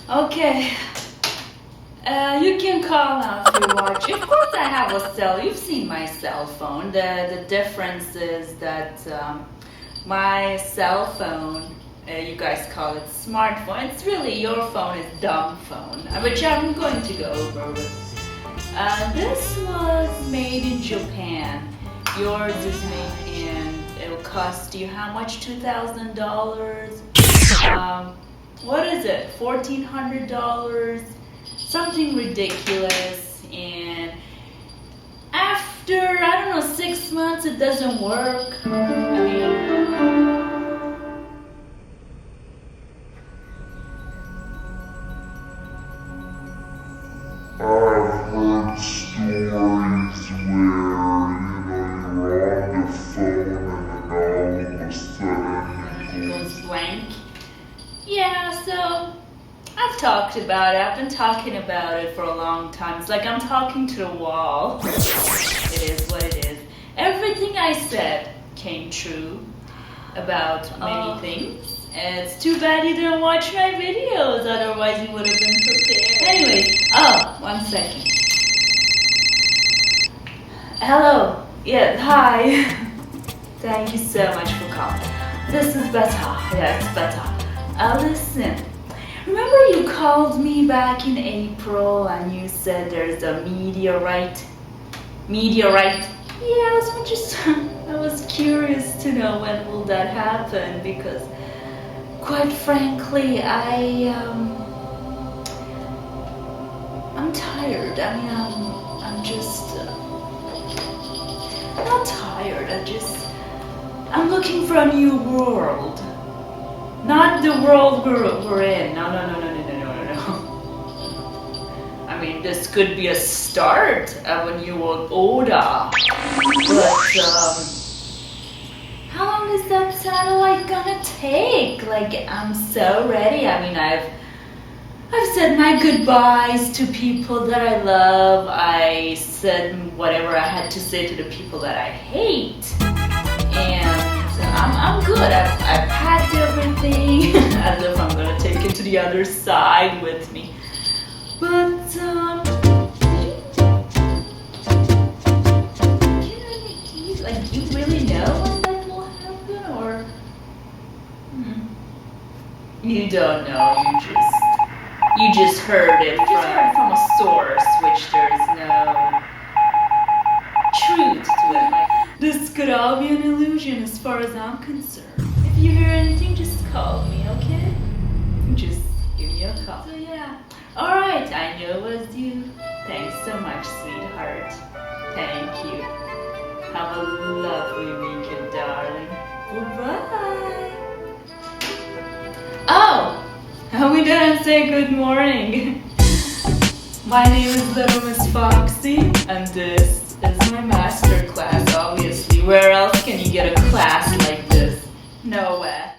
Okay. You can call now if you watch. Of course, I have a cell. You've seen my cell phone. The difference is that my cell phone, you guys call it smartphone. It's really your phone is dumb phone, which I'm going to go over with. This was made in Japan. Yours is made and it'll cost you how much? $2,000. What is it? $1,400. Something ridiculous. And after, I don't know, 6 months it doesn't work. I mean, I've heard stories where, you're on the phone and then all of a sudden it goes blank. Yeah, so I've talked about it. I've been talking about it for a long time. It's like I'm talking to the wall. It is what it is. Everything I said came true about many things. It's too bad you didn't watch my videos, otherwise you would have been prepared. Anyways, one second. Hello. Yeah, hi. Thank you so much for calling. This is better. Yeah, it's better. Listen. Remember you called me back in April and you said there's a meteorite? Meteorite? Yeah, I was curious to know when will that happen because quite frankly, I'm tired. I mean, I'm just not tired. I'm looking for a new world. Not the world we're in. No. I mean, this could be a start of a new world order. But, how long is that satellite gonna take? Like, I'm so ready. I mean, I've said my goodbyes to people that I love. I said whatever I had to say to the people that I hate. And I'm good. I've packed everything as if I'm gonna take it to the other side with me. But, you really know when that will happen, or you don't know? You just heard it from a source, which there is no truth to it. Like, this could all be an illusion, as far as I'm concerned. If you hear anything, just call me, okay? Just give me a call. So yeah. All right, I know it was you. Thanks so much, sweetheart. Thank you. Have a lovely weekend, darling. Goodbye. Oh, we didn't say good morning. My name is little Ms.Foxy, and this is my master class, obviously. Where else can you get a class like this? Nowhere.